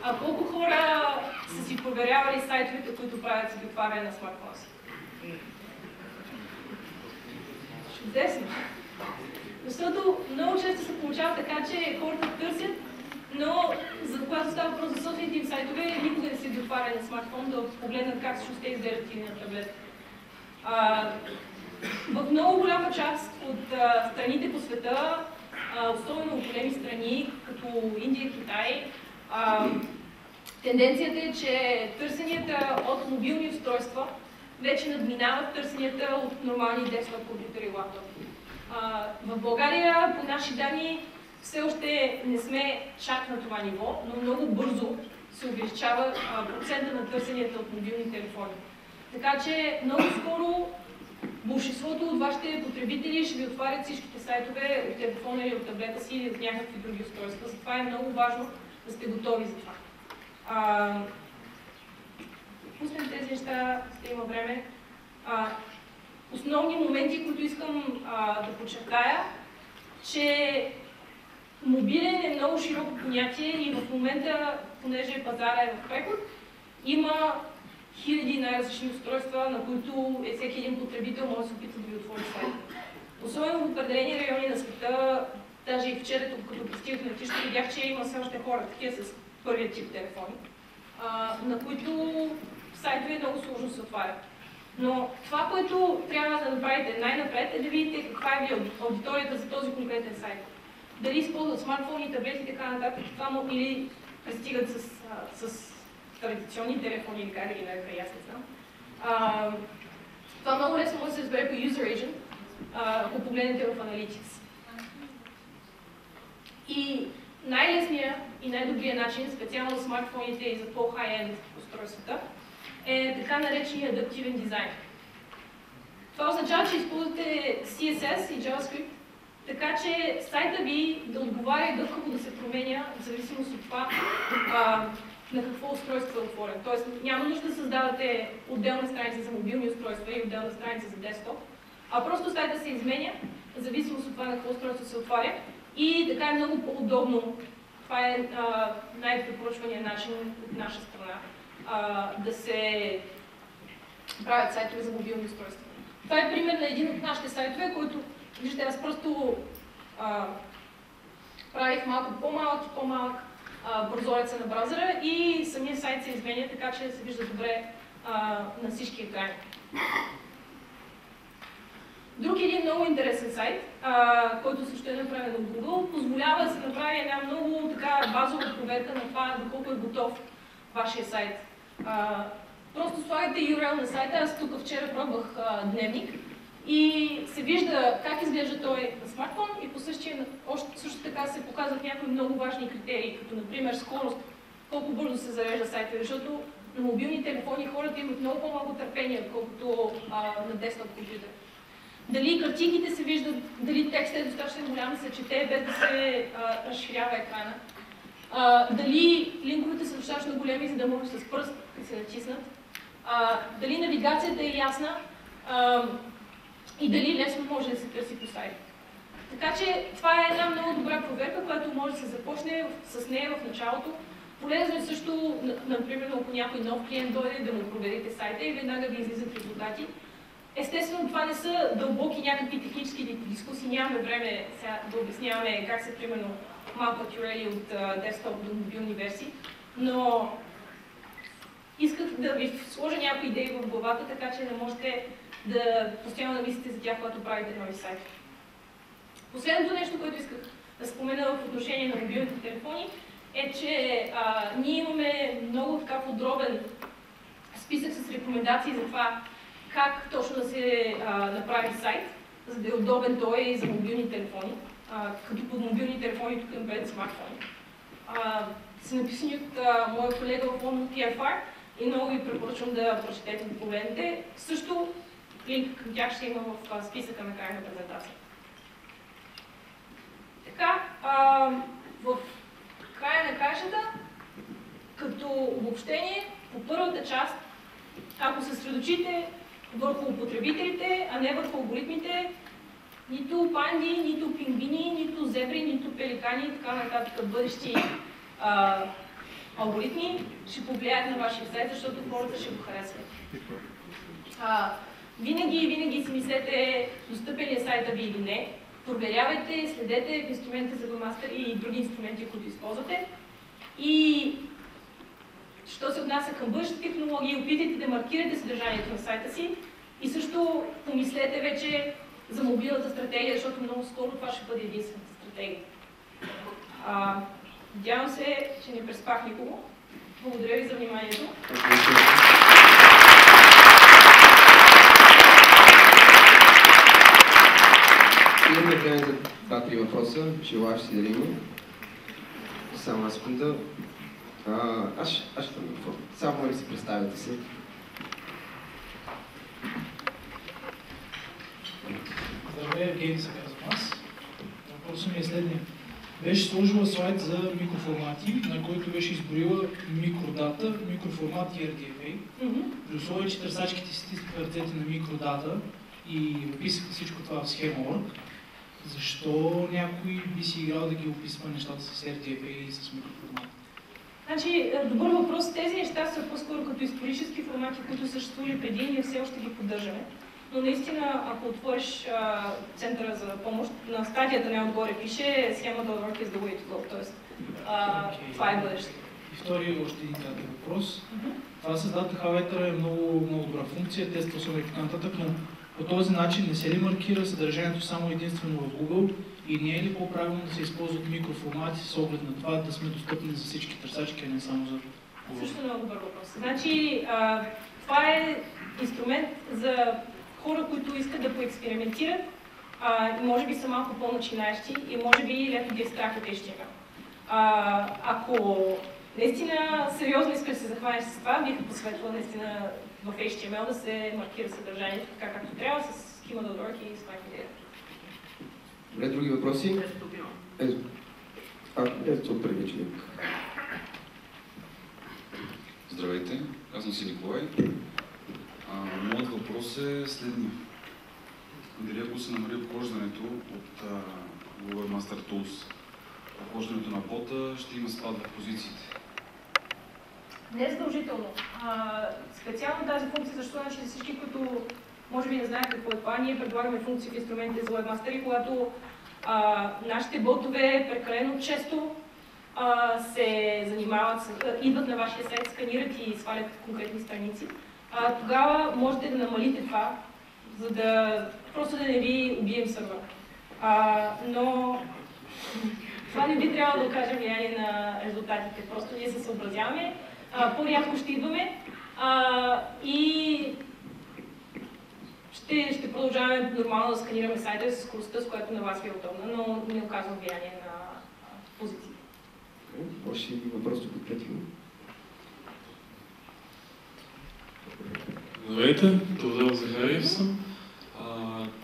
А колко хора са си проверявали сайтовете, които правят за отваряне на смартфона си? Чудесно! Защото много често се получава така, че хората търсят, но когато става въпрос за собствените им сайтове, никога не се отваря на смартфон да погледнат как ще те изглеждат или на таблет. В много голяма част от страните по света, особено в големи страни, като Индия, Китай, тенденцията е, че търсенията от мобилни устройства вече надминават търсенията от нормални десктоп компютъри и лаптопи. В България, по наши данни, все още не сме чак на това ниво, но много бързо се увеличава процента на търсенията от мобилни телефони. Така че много скоро большинството от вашите потребители ще ви отварят всичките сайтове от телефона или от таблета си или от някакви други устройства. Затова е много важно да сте готови за това. Пуснем тези неща, ще има време. Основни моменти, които искам да подчертая, че мобилен е много широко понятие и в момента, понеже пазара е в преход, има хиляди най-различни устройства, на които всеки един потребител може да се опита да ви отвори сайт. Особено в определени райони на света, даже и вчера, като пристигах на летището, видях, че има все още хора, такива с първия тип телефони, на които сайтове много сложно се отварят. Но това, което трябва да направите най-напред, е да видите каква е аудиторията за този конкретен сайт. Дали използват смартфони, таблети и така нататък, или пристигат с традиционни телефони или как да ги нарека, аз не знам. Това много лесно може да се разбере по User Agent. ако погледнете в Analytics. И най-лесният и най-добрият начин, специално за смартфоните и за по-хай-енд устройствата, е така наречения адаптивен дизайн. Това означава, че използвате CSS и JavaScript, така че сайта ви да отговаря и гъвкаво да се променя в зависимост от това на какво устройство е отворен. Тоест няма нужда да създавате отделна страница за мобилни устройства и отделна страница за десктоп, а просто сайта се изменя в зависимост от това на какво устройство се отваря и така е много по-удобно. Това е най-препоръчваният начин от наша страна да се правят сайтове за мобилни устройства. Това е пример на един от нашите сайтове, който, виждате, аз просто правих малко по-малък и по-малък прозореца на браузъра и самия сайт се изменя, така че се вижда добре на всички екрани. Друг един много интересен сайт, който също е направен от Google, позволява да се направи една много така базова проверка на това доколко е готов вашия сайт. Просто слагате URL на сайта, аз тук вчера пробвах дневник и се вижда как изглежда той на смартфон и по също така се показват някои много важни критерии, като например скорост, колко бързо се зарежда сайта, защото на мобилни телефони хората имат много по-малко търпение, отколкото на десктоп компютър. Дали картинките се виждат, дали текстът е достатъчно голям да се чете, без да се разширява екрана. Дали линковете са достатъчно големи, за да може с пръст да се натиснат. Дали навигацията е ясна и дали лесно може да се търси по сайта. Така че това е една много добра проверка, която може да се започне с нея в началото. Полезно е също, например, ако някой нов клиент дойде да му проверите сайта и веднага ви излизат резултати. Естествено, това не са дълбоки някакви технически дискусии, нямаме време сега да обясняваме как се, примерно, малпат URL от десктоп до мобилни версии, но исках да ви сложа някои идеи в главата, така че да можете да постоянно да мислите за тях, когато правите нови сайти. Последното нещо, което исках да спомена в отношение на мобилните телефони, е, че ние имаме много така подробен списък с рекомендации за това как точно да се направи сайт, за да е удобен той и за мобилни телефони, като под мобилни телефони тук имам пред смартфони. Са написани от моя колега в London PFR и много ви препоръчвам да прочетете да погледнете. Също линк към тях ще има в списъка на края на презентация. Така, в края на краищата, като обобщение, по първата част, ако се съсредоточите върху потребителите, а не върху алгоритмите, нито панди, нито пингвини, нито зебри, нито пеликани и така нататък бъдещи алгоритми ще повлияят на вашия сайт, защото хората ще го харесват. Винаги си мислете достъпен ли е сайта ви или не. Проверявайте, следете в инструмента за Webmaster и други инструменти, които използвате. И що се отнася към бъдещите технологии, опитайте да маркирате съдържанието на сайта си и също помислете вече за мобилната стратегия, защото много скоро това ще бъде единствената стратегия. Надявам се, че не преспах никого. Благодаря ви за вниманието. Имаме време за 2-3 въпроса. Желаш си да има. Само една секунда. Аз ще дам въпрос. Само може да си представите се. Здравей, Евгений се казвам аз. Въпросът ми е следния. Беше сложила слайд за микроформати, на който беше изброила микродата, микроформат и RDFA. При условие, че търсачките си стискаха ръцете на микродата и описаха всичко това в схема.org, защо някой би си играл да ги описва нещата с RDFA и с микроформат? Значи, добър въпрос. Тези неща са по-скоро като исторически формати, които съществували преди и ние все още ги поддържаме. Но наистина, ако отвориш центъра за помощ, на стадията не отгоре пише схемата от Work is the way to go, т.е. това е бъдещето. И втори още един кратък въпрос. Това с Data Highlighter е много добра функция, тествал съм и така нататък, но по този начин не се ли маркира съдържанието само единствено в Google и не е ли по-правилно да се използват микроформати с оглед на това да сме достъпни за всички търсачки, а не само за Google? Също много добър въпрос. Значи, това е инструмент за хора, които искат да поекспериментират може би са малко по-начинаещи и може би леко ги е страх от HTML. Ако наистина сериозно искаш да се захванеш с това, бих посветвала наистина в HTML да се маркира съдържанието така както трябва с schema.org и с MyFidea. Добре, други въпроси? Ето преди човек. Здравейте, казвам се Николай. Моят въпрос е следния. Дали ако се намали обхождането от Google Master Tools, обхождането на бота, ще има спад в позициите? Не е задължително. Специално тази функция, защото всички, които може би не знаят какво е това, ние предлагаме функции в инструментите за Webmaster, когато нашите ботове прекалено често се занимават, идват на вашия сайт, сканират и свалят конкретни страници. Тогава можете да намалите това, за да просто да не ви убием сървър. Но това не би трябвало да окаже влияние на резултатите. Просто ние се съобразяваме, по-рядко ще идваме и ще продължаваме нормално да сканираме сайта с скоростта, с която на вас ви е удобна, но не оказва влияние на позициите. Още един въпрос тук подкрепим. Здравейте, Тодор Захариев съм.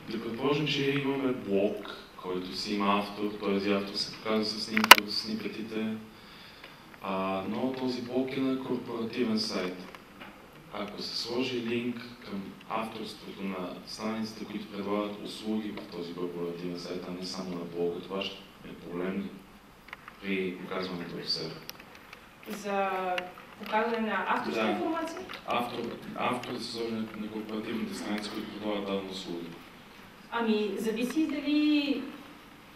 Да предположим, че имаме блог, който си има автор, този автор се показва с снимки от снипетите, но този блог е на корпоративен сайт. Ако се сложи линк към авторството на страниците, които предлагат услуги в този корпоративен сайт, а не само на блога, това ще е проблем при показването в себе. За показване на авторска информация? Автор да се сложи на корпоративните страници, които предлагат дадена услуга. Зависи дали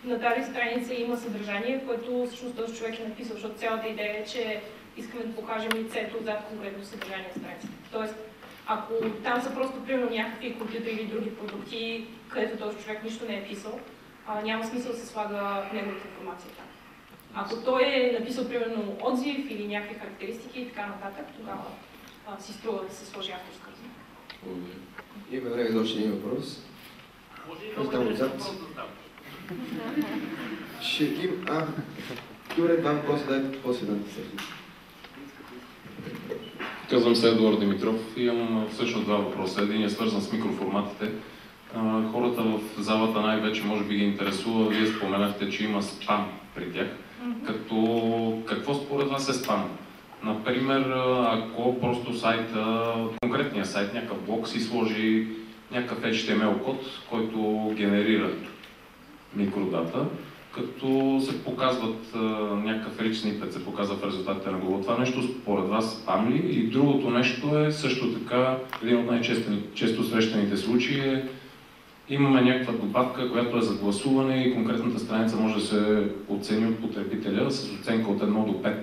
на тази страница има съдържание, което всъщност този човек е написал, защото цялата идея е, че искаме да покажем лицето зад конкретно съдържание на страницата. Тоест, ако там са просто примерно някакви компютри или други продукти, където този човек нищо не е писал, няма смисъл да се слага неговата информация там. Ако той е написал примерно отзив или някакви характеристики и така нататък, тогава си струва да се сложи авторска. Благодаря. Има време за още един въпрос. Може ли много интересен въпрос да задам? Добре, два въпроса, дайте после да се. Казвам се Едуард Димитров и имам всъщност два въпроса. Един е свързан с микроформатите. Хората в залата най-вече може би ги интересува. Вие споменахте, че има спам при тях. Какво според вас е спам? Например, ако просто сайта, конкретния сайт, някакъв блог си сложи някакъв HTML код, който генерира микродата, като се показват някакъв rich snippet, се показва в резултатите на Google. Това нещо според вас спам ли? И другото нещо е също така, един от най-често срещаните случаи е имаме някаква добавка, която е за гласуване и конкретната страница може да се оцени от потребителя с оценка от 1 до 5.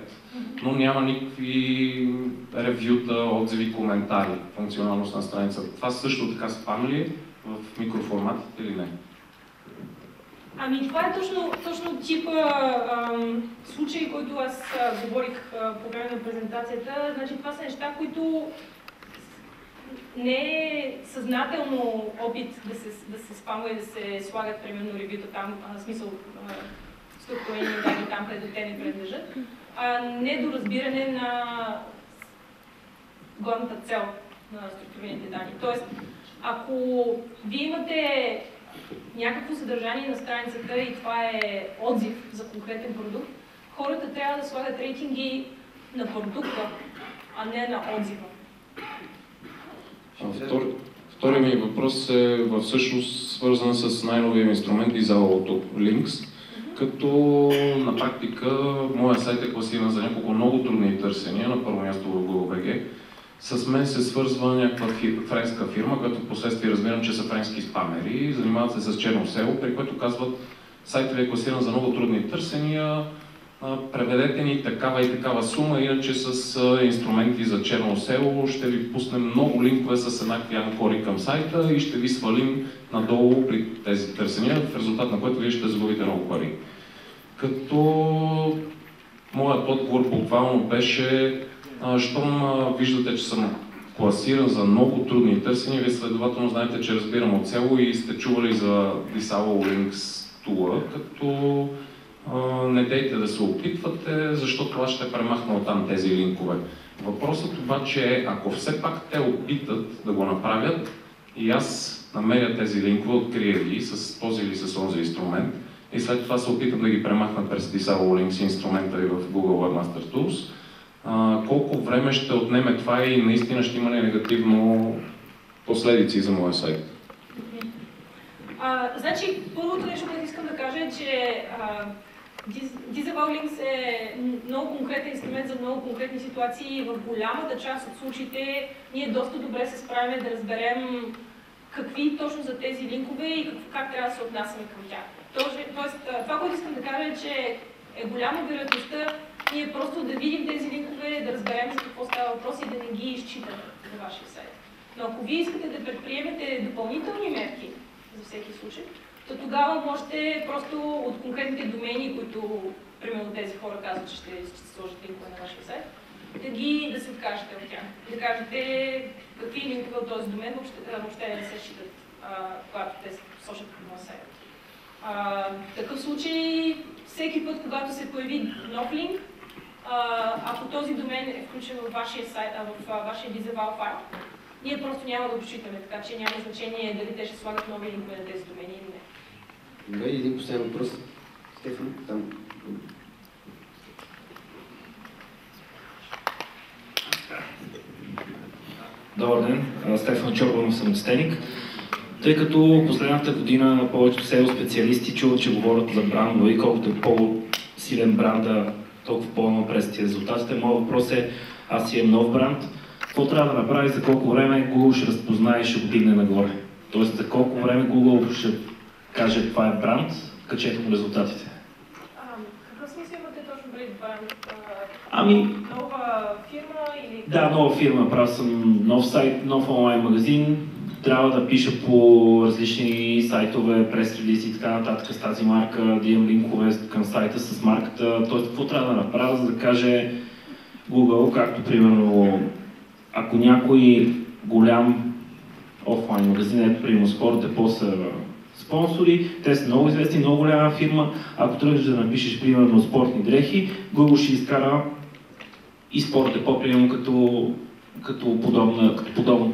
Но няма никакви ревюта, отзиви, коментари, функционалност на страница. Това също така спам ли е в микроформатите или не? Това е точно типа случаи, които аз говорих по време на презентацията. Значи, това са неща, които не е съзнателно опит да се спамва и да се слагат, примерно, ревюта там, в смисъл структурени данни там, където те не принадлежат, недоразбиране на главната цел на структурираните данни. Тоест, ако вие имате някакво съдържание на страницата и това е отзив за конкретен продукт, хората трябва да слагат рейтинги на продукта, а не на отзива. Вторият ми въпрос е всъщност свързан с най-новия инструмент Auto Links, като на практика моя сайт е класиран за няколко много трудни търсения, на първо място в Google.bg. С мен се свързва някаква френска фирма, която последствие разбирам, че са френски спамери, занимават се с черно село, при което казват, сайтът ви е класиран за много трудни търсения, преведете ни такава и такава сума, иначе с инструменти за черно село ще ви пуснем много линкове с еднакви анкори към сайта и ще ви свалим надолу при тези търсения, в резултат на което вие ще загубите много пари. Като моят отговор буквално беше, щом виждате, че съм класира за много трудни търсения. Вие следователно знаете, че разбирам от село и сте чували за Disable Links тула, като не дейте да се опитвате, защото аз ще премахна оттам тези линкове. Въпросът обаче е, ако все пак те опитат да го направят и аз намеря тези линкове, открия ги с този или с онзи инструмент и след това се опитам да ги премахна през Disable Links инструмента и в Google Webmaster Tools, колко време ще отнеме това и наистина ще има ли негативно последици за моя сайт? Значи, първото нещо, което искам да кажа е, че Disable Links е много конкретен инструмент за много конкретни ситуации и в голямата част от случаите ние доста добре се справяме да разберем какви точно за тези линкове и как трябва да се отнасяме към тях. Тоест, това, което искам да кажа е, че е голяма вероятността ние просто да видим тези линкове, да разберем за какво става въпрос и да не ги изчитаме за вашия сайт. Но ако вие искате да предприемете допълнителни мерки за всеки случай, то тогава можете просто от конкретните домени, които примерно тези хора казват, че ще сложат линкове на вашия сайт, да се откажете от тях. Да кажете какви линкове от този домен въобще не се считат, когато те се сложат на сайта. В такъв случай, всеки път, когато се появи нов линк, ако този домен е включен в вашия сайт, в вашия Disable файл, ние просто няма да го считаме, така че няма значение дали те ще слагат нови линкове на тези домени или не. Добре, един последен въпрос. Стефан, там. Добър ден, Стефан Чорбанов съм Стеник. Тъй като последната година повечето SEO специалисти чуват, че говорят за брандове и колкото е по-силен бранда, толкова по-напред са резултатите. Моят въпрос е, аз си имам нов бранд, какво трябва да направи, за колко време Google ще разпознае и ще го дигне нагоре? Тоест за колко време Google ще каже това е бранд, качете му резултатите? Какъв смисъл имате точно преди бранд? Нова фирма или... Да, нова фирма. Правил съм нов сайт, нов онлайн магазин. Трябва да пиша по различни сайтове, прес-релизи и така нататък с тази марка, да имам линкове към сайта с марката. Тоест, какво трябва да направя, за да каже Google, както примерно, ако някой голям офлайн магазин, ето примерно Спорт са спонсори, те са много известни, много голяма фирма. Ако тръгнеш да напишеш примерно спортни дрехи, Google ще изкара и Спорт примерно като подобно